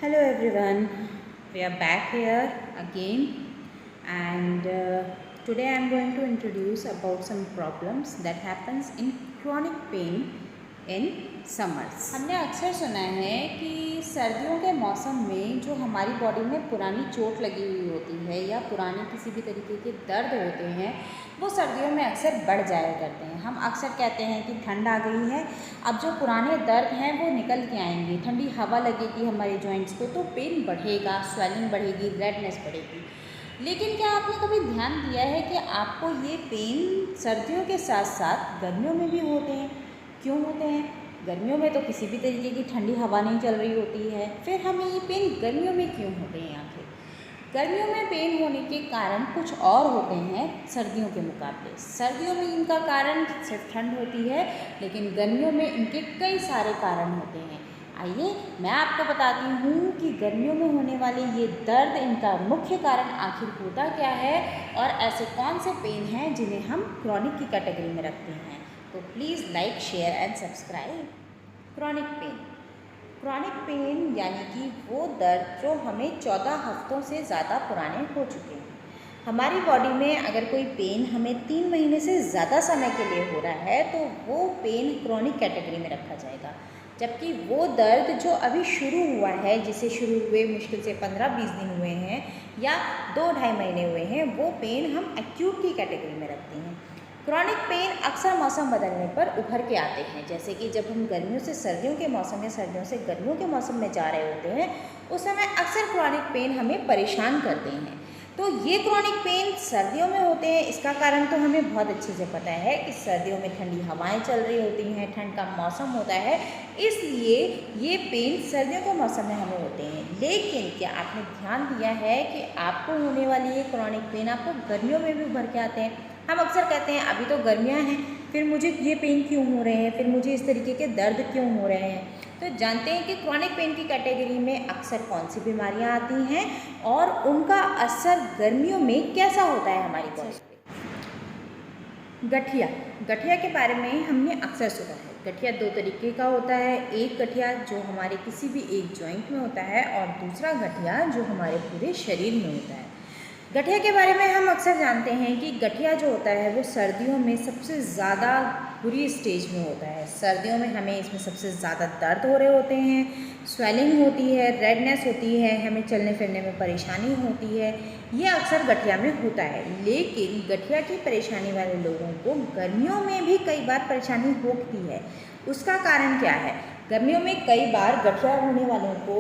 Hello everyone, we are back here again and today I am going to introduce about some problems that happens in chronic pain in summers। हमने अक्सर सुना है कि सर्दियों के मौसम में जो हमारी बॉडी में पुरानी चोट लगी हुई होती है या पुराने किसी भी तरीके के दर्द होते हैं वो सर्दियों में अक्सर बढ़ जाया करते हैं। हम अक्सर कहते हैं कि ठंड आ गई है, अब जो पुराने दर्द हैं वो निकल के आएंगे, ठंडी हवा लगेगी हमारे जॉइंट्स को तो पेन बढ़ेगा, स्वेलिंग बढ़ेगी, रेडनेस बढ़ेगी। लेकिन क्या आपने कभी ध्यान दिया है कि आपको ये पेन सर्दियों के साथ साथ गर्मियों में भी होते हैं? क्यों होते हैं? गर्मियों में तो किसी भी तरीके की ठंडी हवा नहीं चल रही होती है, फिर हमें ये पेन गर्मियों में क्यों होते हैं आखिर? गर्मियों में पेन होने के कारण कुछ और होते हैं सर्दियों के मुकाबले। सर्दियों में इनका कारण सिर्फ ठंड होती है, लेकिन गर्मियों में इनके कई सारे कारण होते हैं। आइए मैं आपको बताती हूँ कि गर्मियों में होने वाले ये दर्द, इनका मुख्य कारण आखिर होता क्या है और ऐसे कौन से पेन हैं जिन्हें हम क्रॉनिक की कैटेगरी में रखते हैं। तो please like, share and subscribe. Chronic pain, chronic pain यानी कि वो दर्द जो हमें 14 हफ्तों से ज़्यादा पुराने हो चुके हैं। हमारी बॉडी में अगर कोई पेन हमें 3 महीने से ज़्यादा समय के लिए हो रहा है तो वो पेन क्रॉनिक कैटेगरी में रखा जाएगा। जबकि वो दर्द जो अभी शुरू हुआ है, जिसे शुरू हुए मुश्किल से 15-20 दिन हुए हैं या 2-2.5 महीने हुए हैं, वो पेन हम एक्यूट की कैटेगरी में रखते हैं। क्रॉनिक पेन अक्सर मौसम बदलने पर उभर के आते हैं, जैसे कि जब हम गर्मियों से सर्दियों के मौसम या सर्दियों से गर्मियों के मौसम में जा रहे होते हैं उस समय अक्सर क्रॉनिक पेन हमें परेशान करते हैं। तो ये क्रॉनिक पेन सर्दियों में होते हैं, इसका कारण तो हमें बहुत अच्छे से पता है कि सर्दियों में ठंडी हवाएं चल रही होती हैं, ठंड का मौसम होता है, इसलिए ये पेन सर्दियों के मौसम में हमें होते हैं। लेकिन क्या आपने ध्यान दिया है कि आपको होने वाली ये क्रॉनिक पेन आपको गर्मियों में भी उभर के आते हैं? हम अक्सर कहते हैं अभी तो गर्मियाँ हैं, फिर मुझे ये पेन क्यों हो रहे हैं, फिर मुझे इस तरीके के दर्द क्यों हो रहे हैं। तो जानते हैं कि क्रॉनिक पेन की कैटेगरी में अक्सर कौन सी बीमारियां आती हैं और उनका असर गर्मियों में कैसा होता है हमारी बॉडी पे। गठिया, गठिया के बारे में हमने अक्सर सुना है। गठिया 2 तरीके का होता है, एक गठिया जो हमारे किसी भी एक जॉइंट में होता है और दूसरा गठिया जो हमारे पूरे शरीर में होता है। गठिया के बारे में हम अक्सर जानते हैं कि गठिया जो होता है वो सर्दियों में सबसे ज़्यादा बुरी स्टेज में होता है। सर्दियों में हमें इसमें सबसे ज़्यादा दर्द हो रहे होते हैं, स्वेलिंग होती है, रेडनेस होती है, हमें चलने फिरने में परेशानी होती है, ये अक्सर गठिया में होता है। लेकिन गठिया की परेशानी वाले लोगों को गर्मियों में भी कई बार परेशानी होती है। उसका कारण क्या है? गर्मियों में कई बार गठिया होने वालों को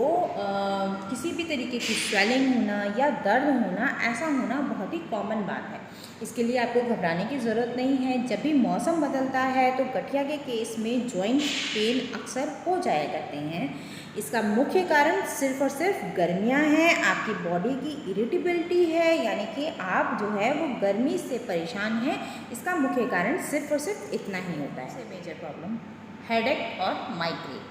किसी भी तरीके की स्वेलिंग होना या दर्द होना, ऐसा होना बहुत ही कॉमन बात है। इसके लिए आपको घबराने की ज़रूरत नहीं है। जब भी मौसम बदलता है तो गठिया के केस में जॉइंट पेन अक्सर हो जाया करते हैं। इसका मुख्य कारण सिर्फ और सिर्फ गर्मियां हैं, आपकी बॉडी की इरिटेबिलिटी है, यानी कि आप जो है वो गर्मी से परेशान हैं। इसका मुख्य कारण सिर्फ और सिर्फ इतना ही होता है। मेजर प्रॉब्लम हेडेक और माइग्रेन।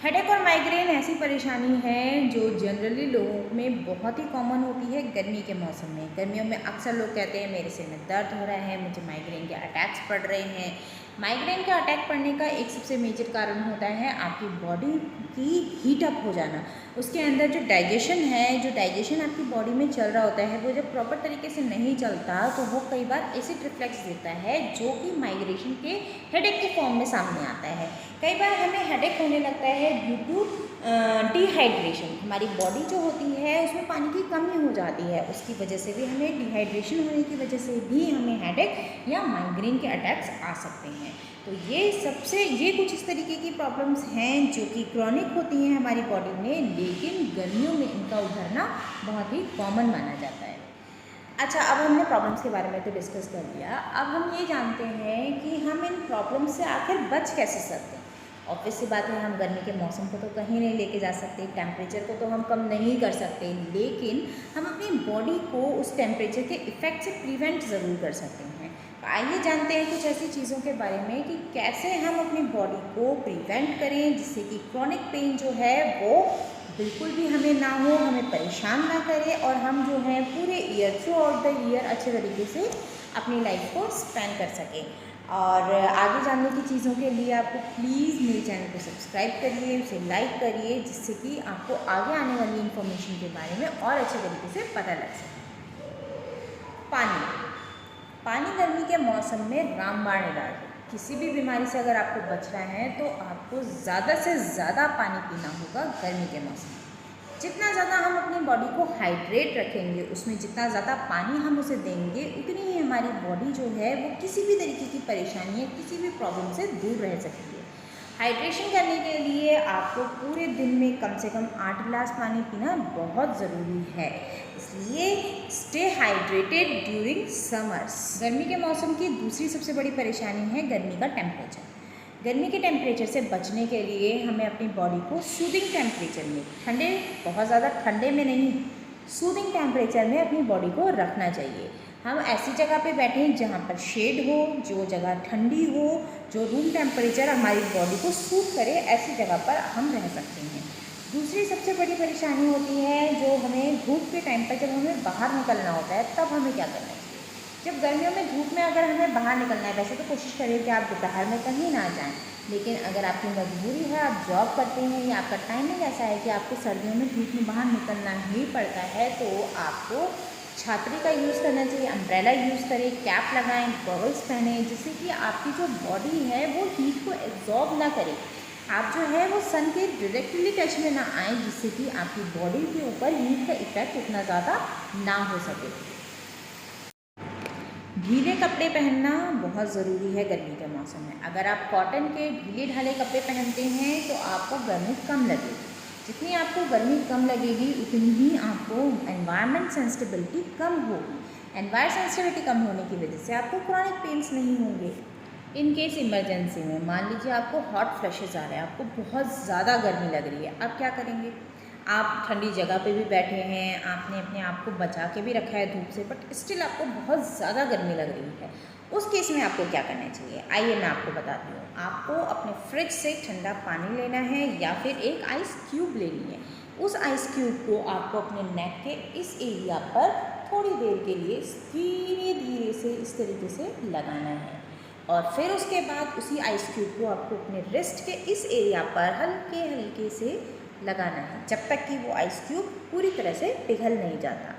हेडेक और माइग्रेन ऐसी परेशानी है जो जनरली लोगों में बहुत ही कॉमन होती है गर्मी के मौसम में। गर्मियों में अक्सर लोग कहते हैं मेरे सिर में दर्द हो रहा है, मुझे माइग्रेन के अटैक्स पड़ रहे हैं। माइग्रेन का अटैक पड़ने का एक सबसे मेजर कारण होता है आपकी बॉडी की हीट अप हो जाना। उसके अंदर जो डाइजेशन है, जो डाइजेशन आपकी बॉडी में चल रहा होता है, वो जब प्रॉपर तरीके से नहीं चलता तो वो कई बार एसिड रिफ्लेक्स देता है जो कि माइग्रेशन के हेडेक के फॉर्म में सामने आता है। कई बार हमें हेडेक होने लगता है ड्यू टू डिहाइड्रेशन। हमारी बॉडी जो होती है उसमें पानी की कमी हो जाती है, उसकी वजह से भी हमें डिहाइड्रेशन होने की वजह से भी हमें हेडेक या माइग्रेन के अटैक्स आ सकते हैं। तो ये कुछ इस तरीके की प्रॉब्लम्स हैं जो कि क्रॉनिक होती हैं हमारी बॉडी में, लेकिन गर्मियों में इनका उभरना बहुत ही कॉमन माना जाता है। अच्छा, अब हमने प्रॉब्लम्स के बारे में तो डिस्कस कर लिया, अब हम ये जानते हैं कि हम इन प्रॉब्लम्स से आखिर बच कैसे सकते हैं। ऑब्वियस सी बात है, हम गर्मी के मौसम को तो कहीं नहीं लेके जा सकते, टेम्परेचर को तो हम कम नहीं कर सकते, लेकिन हम अपनी बॉडी को उस टेम्परेचर के इफ़ेक्ट से प्रिवेंट ज़रूर कर सकते हैं। आइए जानते हैं कुछ ऐसी चीज़ों के बारे में कि कैसे हम अपनी बॉडी को प्रिवेंट करें जिससे कि क्रॉनिक पेन जो है वो बिल्कुल भी हमें ना हो, हमें परेशान ना करे और हम जो है पूरे year, through out the year अच्छे तरीके से अपनी लाइफ को स्पेंड कर सकें। और आगे जानने की चीज़ों के लिए आपको प्लीज़ मेरे चैनल को सब्सक्राइब करिए, उसे लाइक करिए, जिससे कि आपको आगे आने वाली इन्फॉर्मेशन के बारे में और अच्छे तरीके से पता लग सके। पानी गर्मी के मौसम में रामबाण इलाज है। किसी भी बीमारी से अगर आपको बचना है तो आपको ज़्यादा से ज़्यादा पानी पीना होगा गर्मी के मौसम में। जितना ज़्यादा हम अपनी बॉडी को हाइड्रेट रखेंगे, उसमें जितना ज़्यादा पानी हम उसे देंगे, उतनी ही हमारी बॉडी जो है वो किसी भी तरीके की परेशानी या किसी भी प्रॉब्लम से दूर रह सकती है। हाइड्रेशन करने के लिए आपको पूरे दिन में कम से कम 8 गिलास पानी पीना बहुत ज़रूरी है। इसलिए स्टे हाइड्रेटेड ड्यूरिंग समर्स। गर्मी के मौसम की दूसरी सबसे बड़ी परेशानी है गर्मी का टेम्परेचर। गर्मी के टेम्परेचर से बचने के लिए हमें अपनी बॉडी को सूदिंग टेम्परेचर में, बहुत ज़्यादा ठंडे में नहीं, सूदिंग टेम्परेचर में अपनी बॉडी को रखना चाहिए। हम ऐसी जगह पे बैठें जहाँ पर शेड हो, जो जगह ठंडी हो, जो रूम टेम्परेचर हमारी बॉडी को सूट करे, ऐसी जगह पर हम रह सकते हैं। दूसरी सबसे बड़ी परेशानी होती है जो हमें धूप के टाइम पर, जब हमें बाहर निकलना होता है, तब हमें क्या करना चाहिए। जब गर्मियों में धूप में अगर हमें बाहर निकलना है, वैसे तो कोशिश करिए कि आप दोपहर में कहीं ना जाएं, लेकिन अगर आपकी मजबूरी है, आप जॉब करते हैं या आपका टाइमिंग ऐसा है कि आपको सर्दियों में धूप में बाहर निकलना ही पड़ता है, तो आपको छात्री का यूज़ करना चाहिए, अम्ब्रेला यूज़ करें, कैप लगाएं, गॉगल्स पहने, जिससे कि आपकी जो बॉडी है वो हीट को एब्जॉर्ब ना करे। आप जो है वो सन के डायरेक्टली टच में ना आए, जिससे कि आपकी बॉडी के ऊपर हीट का इफेक्ट उतना ज़्यादा ना हो सके। ढीले कपड़े पहनना बहुत ज़रूरी है गर्मी के मौसम में। अगर आप कॉटन के ढीले ढाले कपड़े पहनते हैं तो आपको गर्मी कम लगेगी। जितनी आपको गर्मी कम लगेगी उतनी ही आपको एनवायरनमेंट सेंसिटिविटी कम होगी। एनवायर सेंसिटिविटी कम होने की वजह से आपको क्रॉनिक पेन्स नहीं होंगे। इन केस इमरजेंसी में मान लीजिए आपको हॉट फ्लैशेस आ रहे हैं, आपको बहुत ज़्यादा गर्मी लग रही है, आप क्या करेंगे। आप ठंडी जगह पे भी बैठे हैं, आपने अपने आप को बचा के भी रखा है धूप से, बट स्टिल आपको बहुत ज़्यादा गर्मी लग रही है। उस केस में आपको क्या करना चाहिए, आइए मैं आपको बताती हूँ। आपको अपने फ्रिज से ठंडा पानी लेना है या फिर एक आइस क्यूब लेनी है। उस आइस क्यूब को आपको अपने नेक के इस एरिया पर थोड़ी देर के लिए धीरे धीरे से इस तरीके से लगाना है, और फिर उसके बाद उसी आइस क्यूब को आपको अपने रिस्ट के इस एरिया पर हल्के हल्के से लगाना है, जब तक कि वो आइस क्यूब पूरी तरह से पिघल नहीं जाता।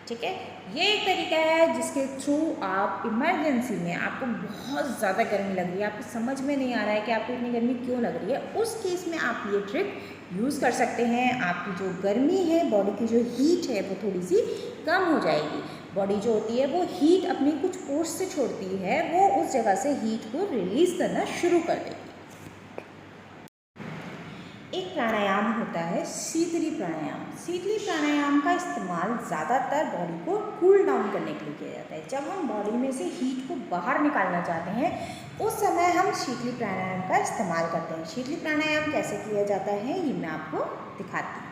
ठीक है, ये एक तरीका है जिसके थ्रू आप इमरजेंसी में, आपको बहुत ज़्यादा गर्मी लग रही है, आपको समझ में नहीं आ रहा है कि आपको इतनी गर्मी क्यों लग रही है, उस केस में आप ये ट्रिक यूज़ कर सकते हैं। आपकी जो गर्मी है, बॉडी की जो हीट है, वो थोड़ी सी कम हो जाएगी। बॉडी जो होती है वो हीट अपनी कुछ फोर्स से छोड़ती है, वो उस जगह से हीट को रिलीज़ करना शुरू कर देगी। एक प्राणायाम होता है शीतली प्राणायाम। शीतली प्राणायाम का इस्तेमाल ज़्यादातर बॉडी को कूल डाउन करने के लिए किया जाता है। जब हम बॉडी में से हीट को बाहर निकालना चाहते हैं, उस समय हम शीतली प्राणायाम का इस्तेमाल करते हैं। शीतली प्राणायाम कैसे किया जाता है ये मैं आपको दिखाती हूँ।